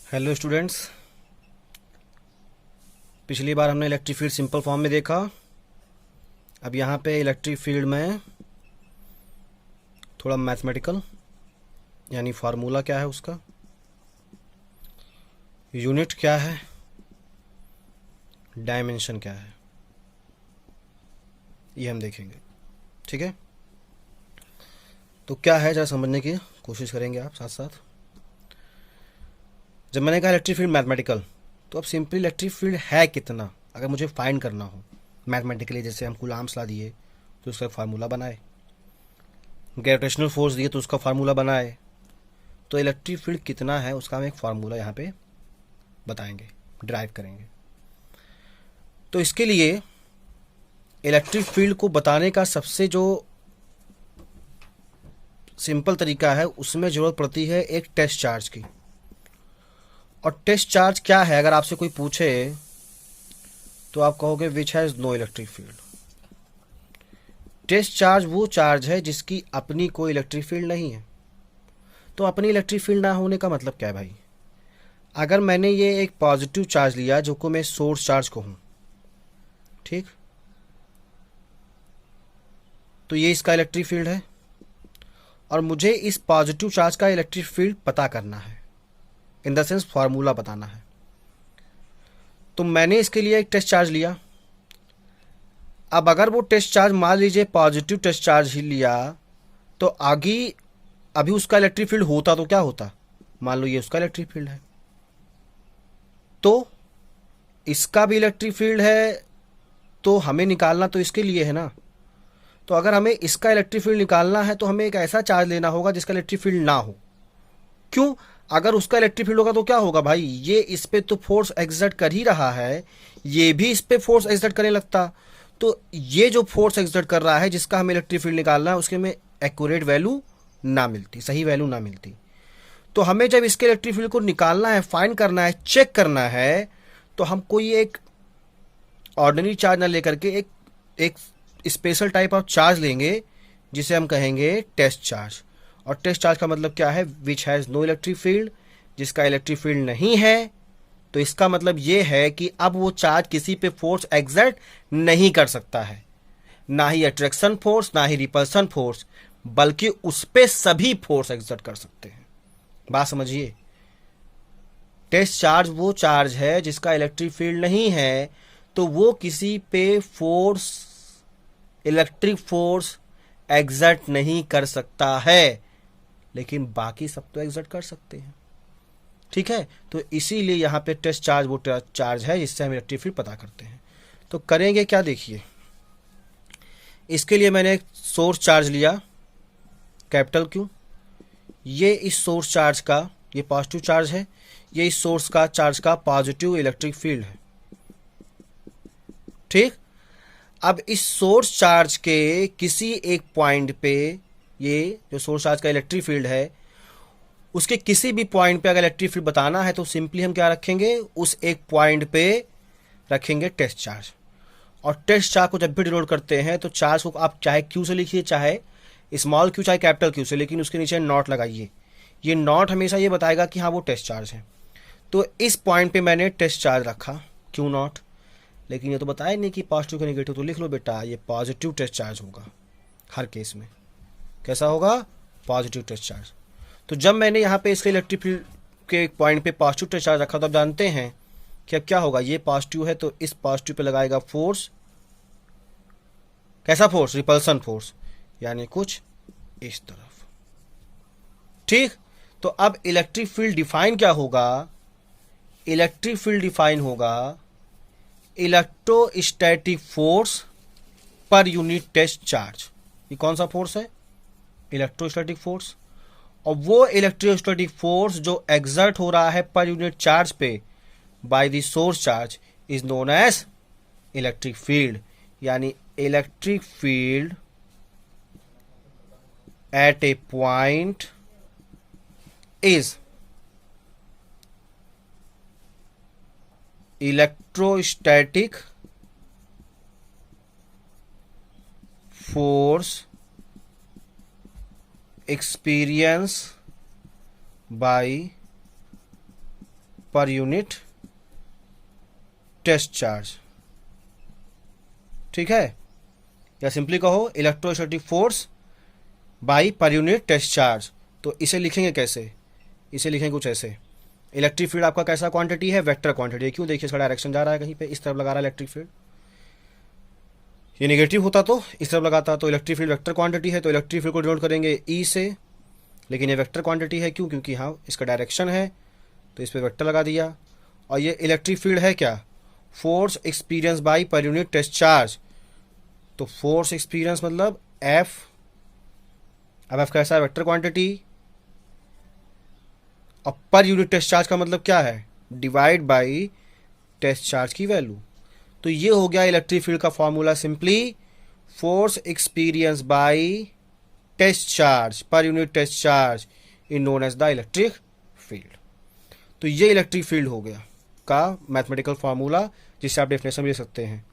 Hello students. पिछली बार हमने electric field simple form में देखा। अब यहाँ पे इलेक्ट्रिक फील्ड में थोड़ा मैथमेटिकल, यानी फार्मूला क्या है उसका, यूनिट क्या है, डायमेंशन क्या है, ये हम देखेंगे। ठीक है, तो क्या है ज़रा समझने की कोशिश करेंगे आप साथ साथ। जब मैंने कहा इलेक्ट्रिक फील्ड मैथमेटिकल, तो अब सिंपली इलेक्ट्रिक फील्ड है कितना अगर मुझे फाइंड करना हो मैथमेटिकली, जैसे हम कूलम्ब्स लॉ दिए तो उसका फार्मूला बनाए, ग्रेविटेशनल फोर्स दिए तो उसका फार्मूला बनाए, तो इलेक्ट्रिक फील्ड कितना है उसका हम एक फार्मूला यहाँ पे बताएंगे, ड्राइव करेंगे। तो इसके लिए इलेक्ट्रिक फील्ड को बताने का सबसे जो सिंपल तरीका है, उसमें ज़रूरत पड़ती है एक टेस्ट चार्ज की। और टेस्ट चार्ज क्या है अगर आपसे कोई पूछे तो आप कहोगे which has no electric field. Test charge वो चार्ज है जिसकी अपनी कोई इलेक्ट्रिक फील्ड नहीं है। तो अपनी इलेक्ट्रिक फील्ड ना होने का मतलब क्या है भाई? अगर मैंने ये एक पॉजिटिव चार्ज लिया जो को मैं सोर्स चार्ज कहूँ, ठीक, तो ये इसका इलेक्ट्रिक फील्ड है और मुझे इस पॉजिटिव चार्ज का इलेक्ट्रिक फील्ड पता करना है, इन द सेंस फार्मूला बताना है। तो मैंने इसके लिए एक टेस्ट चार्ज लिया। अब अगर वो टेस्ट चार्ज मान लीजिए पॉजिटिव टेस्ट चार्ज ही लिया, तो आगे अभी उसका इलेक्ट्रिक फील्ड होता तो क्या होता? मान लो ये उसका इलेक्ट्रिक फील्ड है, तो इसका भी इलेक्ट्रिक फील्ड है, तो हमें निकालना तो इसके लिए है ना। तो अगर हमें इसका इलेक्ट्रिक फील्ड निकालना है तो हमें एक ऐसा चार्ज लेना होगा जिसका इलेक्ट्रिक फील्ड ना हो। क्यों? अगर उसका इलेक्ट्रिक फील्ड होगा तो क्या होगा भाई? ये इस पे तो फोर्स एक्सर्ट कर ही रहा है, ये भी इस पे फोर्स एक्सर्ट करने लगता, तो ये जो फोर्स एक्सर्ट कर रहा है जिसका हमें इलेक्ट्रिक फील्ड निकालना है, उसके में एक्यूरेट वैल्यू ना मिलती, सही वैल्यू ना मिलती। तो हमें जब इसके इलेक्ट्रिक फील्ड को निकालना है, फाइंड करना है, चेक करना है, तो हम कोई एक ऑर्डिनरी चार्ज ना लेकर के एक स्पेशल टाइप ऑफ चार्ज लेंगे जिसे हम कहेंगे टेस्ट चार्ज। और टेस्ट चार्ज का मतलब क्या है? Which has no electric field, जिसका इलेक्ट्रिक फील्ड नहीं है। तो इसका मतलब ये है कि अब वो चार्ज किसी पे फोर्स एक्सर्ट नहीं कर सकता है, ना ही अट्रैक्शन फोर्स ना ही रिपल्सन फोर्स, बल्कि उस पे सभी फोर्स एक्सर्ट कर सकते हैं। बात समझिए, टेस्ट चार्ज वो चार्ज है जिसका इलेक्ट्रिक फील्ड नहीं है, तो वो किसी पे फोर्स, इलेक्ट्रिक फोर्स एक्सर्ट नहीं कर सकता है, लेकिन बाकी सब तो एक्सर्ट कर सकते हैं। ठीक है, तो इसीलिए यहाँ पे टेस्ट चार्ज वो चार्ज है जिससे हम इलेक्ट्रिक फील्ड पता करते हैं। तो करेंगे क्या, देखिए। इसके लिए मैंने एक सोर्स चार्ज लिया, कैपिटल क्यू। ये इस सोर्स चार्ज का, ये पॉजिटिव चार्ज है, ये इस सोर्स का चार्ज का पॉजिटिव इलेक्ट्रिक फील्ड है। ठीक, अब इस सोर्स चार्ज के किसी एक पॉइंट पे, ये जो सोर्स चार्ज का इलेक्ट्रिक फील्ड है, उसके किसी भी पॉइंट पे अगर इलेक्ट्रिक फील्ड बताना है तो सिंपली हम क्या रखेंगे? उस एक पॉइंट पे रखेंगे टेस्ट चार्ज। और टेस्ट चार्ज को जब भी डिनोट करते हैं तो चार्ज को आप चाहे क्यू से लिखिए, चाहे स्मॉल क्यू, चाहे कैपिटल क्यू से, लेकिन उसके नीचे नॉट लगाइए। ये नॉट हमेशा ये बताएगा कि हाँ वो टेस्ट चार्ज है। तो इस पॉइंट पे मैंने टेस्ट चार्ज रखा, क्यू नॉट। लेकिन ये तो बताया नहीं कि पॉजिटिव का नेगेटिव, तो लिख लो बेटा ये पॉजिटिव टेस्ट चार्ज होगा हर केस में। कैसा होगा? Positive test charge. तो जब मैंने यहाँ पे इसके इलेक्ट्रिक फील्ड के पॉइंट पे पॉजिटिव टेस्ट चार्ज रखा, तो आप जानते हैं कि अब क्या होगा, ये पॉजिटिव है तो इस पॉजिटिव पे लगाएगा फोर्स। कैसा फोर्स? रिपल्सन फोर्स, यानी कुछ इस तरफ। ठीक, तो अब इलेक्ट्रिक फील्ड डिफाइन क्या होगा? इलेक्ट्रिक फील्ड डिफाइन होगा electrostatic force per unit test charge. ये कौन सा फोर्स है? Electrostatic force. और वो इलेक्ट्रोस्टैटिक फोर्स जो एक्सर्ट हो रहा है पर यूनिट चार्ज पे by the source charge is known as electric field. यानी electric field at a point is electrostatic force experience by per unit test charge. ठीक है, या सिंपली कहो electrostatic force by per unit test charge. तो इसे लिखेंगे कैसे, इसे लिखेंगे कुछ ऐसे, इलेक्ट्रिक फील्ड आपका कैसा क्वांटिटी है, वेक्टर क्वांटिटी। क्यों, देखिए इसका डायरेक्शन जा रहा है कहीं पे, इस तरफ लगा रहा है इलेक्ट्रिक फील्ड। ये नेगेटिव होता तो इस तरफ लगाता, तो इलेक्ट्रिक फील्ड वेक्टर क्वांटिटी है, तो इलेक्ट्रिक फील्ड को डिनोट करेंगे ई से, लेकिन ये वेक्टर क्वांटिटी है। क्यों, क्योंकि हाँ इसका डायरेक्शन है तो इस पर वेक्टर लगा दिया। और ये इलेक्ट्रिक फील्ड है क्या, force experience by per unit test charge. तो फोर्स एक्सपीरियंस मतलब एफ, अब एफ कैसा है, वेक्टर क्वांटिटी, और पर यूनिट टेस्ट चार्ज का मतलब क्या है, डिवाइड बाई टेस्ट चार्ज की वैल्यू। तो ये हो गया इलेक्ट्रिक फील्ड का formula, simply force experience by test charge per unit test charge is known as the electric field. तो ये इलेक्ट्रिक फील्ड हो गया का मैथमेटिकल फॉर्मूला, जिससे आप डेफिनेशन भी दे सकते हैं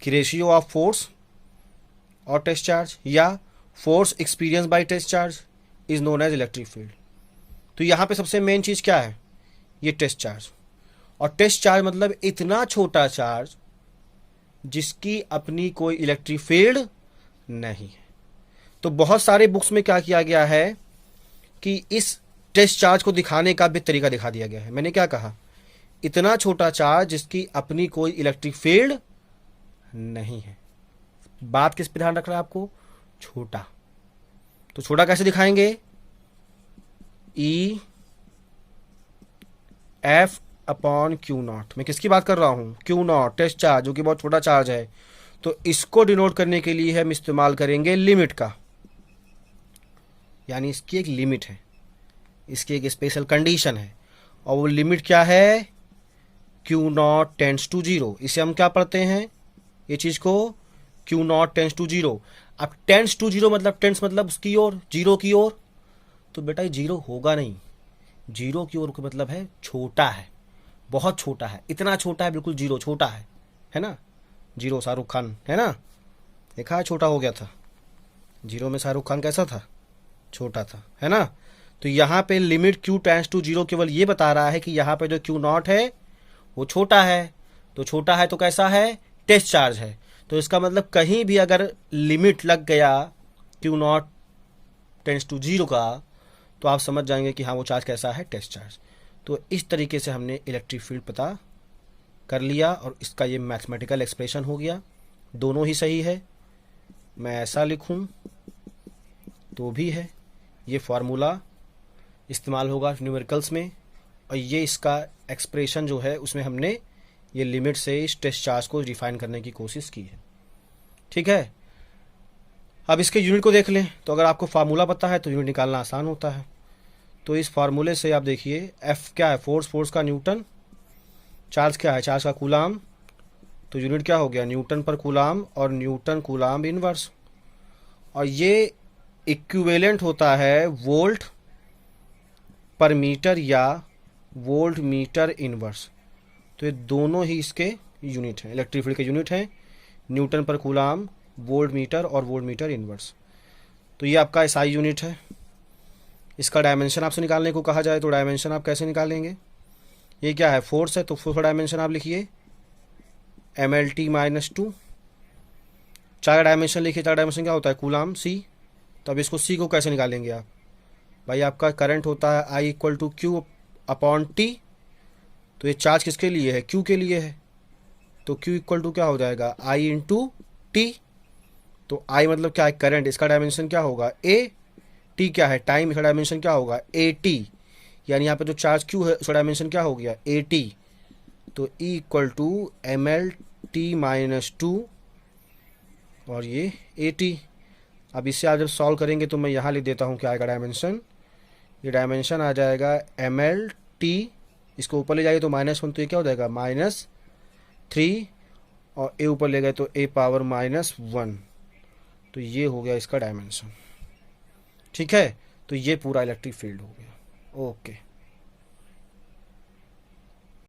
कि रेशियो ऑफ फोर्स और टेस्ट चार्ज या force experience by test charge is known as electric field. तो यहाँ पे सबसे मेन चीज़ क्या है, ये टेस्ट चार्ज। और टेस्ट चार्ज मतलब इतना छोटा चार्ज जिसकी अपनी कोई इलेक्ट्रिक फील्ड नहीं है। तो बहुत सारे बुक्स में क्या किया गया है कि इस टेस्ट चार्ज को दिखाने का भी तरीका दिखा दिया गया है। मैंने क्या कहा, इतना छोटा चार्ज जिसकी अपनी कोई इलेक्ट्रिक फील्ड नहीं है। बात किस पे ध्यान रखना है आपको, छोटा। तो छोटा कैसे दिखाएंगे, E F upon Q not. मैं किसकी बात कर रहा हूं, क्यू नॉट, टेस्ट चार्ज, जो कि बहुत छोटा चार्ज है। तो इसको डिनोट करने के लिए हम इस्तेमाल करेंगे लिमिट का, यानी इसकी एक लिमिट है, इसकी एक स्पेशल कंडीशन है। और वो लिमिट क्या है, q naught tends to zero. इसे हम क्या पढ़ते हैं, ये चीज को, q naught tends to zero. अब टेंड्स टू जीरो मतलब, टेंड्स मतलब उसकी ओर, जीरो की ओर। तो बेटा ये जीरो होगा नहीं, जीरो की ओर का मतलब है छोटा है, बहुत छोटा है, इतना छोटा है बिल्कुल जीरो, छोटा है ना। जीरो शाहरुख खान है ना, देखा है छोटा हो गया था। जीरो में शाहरुख खान कैसा था, छोटा था, है ना। तो यहाँ पे limit q tends to zero केवल ये बता रहा है कि यहाँ पे जो क्यू नॉट है वो छोटा है। तो छोटा है तो कैसा है, टेस्ट चार्ज है। तो इसका मतलब कहीं भी अगर लिमिट लग गया q naught tends to zero का, तो आप समझ जाएंगे कि हाँ वो चार्ज कैसा है, टेस्ट चार्ज। तो इस तरीके से हमने इलेक्ट्रिक फील्ड पता कर लिया और इसका ये मैथमेटिकल एक्सप्रेशन हो गया। दोनों ही सही है, मैं ऐसा लिखूं तो भी है, ये फार्मूला इस्तेमाल होगा न्यूमेरिकल्स में, और ये इसका एक्सप्रेशन जो है उसमें हमने ये लिमिट से इस टेस्ट चार्ज को डिफाइन करने की कोशिश की है। ठीक है, अब इसके यूनिट को देख लें। तो अगर आपको फार्मूला पता है तो यूनिट निकालना आसान होता है। तो इस फार्मूले से आप देखिए, एफ क्या है, फोर्स, फोर्स का न्यूटन, चार्ज क्या है, चार्ज का कूलाम। तो यूनिट क्या हो गया, न्यूटन पर कूलाम, और न्यूटन कूलाम इनवर्स। और ये इक्विवेलेंट होता है वोल्ट पर मीटर या वोल्ट मीटर इनवर्स। तो ये दोनों ही इसके यूनिट हैं, इलेक्ट्रिक फील्ड के यूनिट हैं, न्यूटन पर कूलाम, वोल्ट मीटर और वोल्ट मीटर इनवर्स। तो ये आपका एसआई यूनिट है। इसका डायमेंशन आपसे निकालने को कहा जाए तो डायमेंशन आप कैसे निकालेंगे, ये क्या है, फोर्स है, तो फोर्स का डायमेंशन आप लिखिए MLT-2। चार डायमेंशन लिखिए, चार डायमेंशन क्या होता है, कूलाम, सी। तो अब इसको सी को कैसे निकालेंगे आप, भाई आपका करंट होता है I equal to q upon t. तो ये चार्ज किसके लिए है, क्यू के लिए है। तो क्यू इक्वल टू क्या हो जाएगा, I इंटू टी। तो I मतलब क्या है, करंट, इसका डायमेंशन क्या होगा, ए। टी क्या है, टाइम, इसका डायमेंशन क्या होगा, ए टी। यानी यहाँ पे जो चार्ज क्यू है उसका डायमेंशन क्या हो गया, ए टी। तो E इक्वल टू MLT-2 और ये ए टी। अब इससे आप जब सॉल्व करेंगे तो मैं यहाँ लिख देता हूँ क्या आएगा डायमेंशन। ये डायमेंशन आ जाएगा MLT, इसको ऊपर ले जाइए तो -1, तो ये क्या हो जाएगा -3, और ए ऊपर ले गए तो a पावर -1। तो ये हो गया इसका डायमेंशन। ठीक है, तो ये पूरा इलेक्ट्रिक फील्ड हो गया। ओके।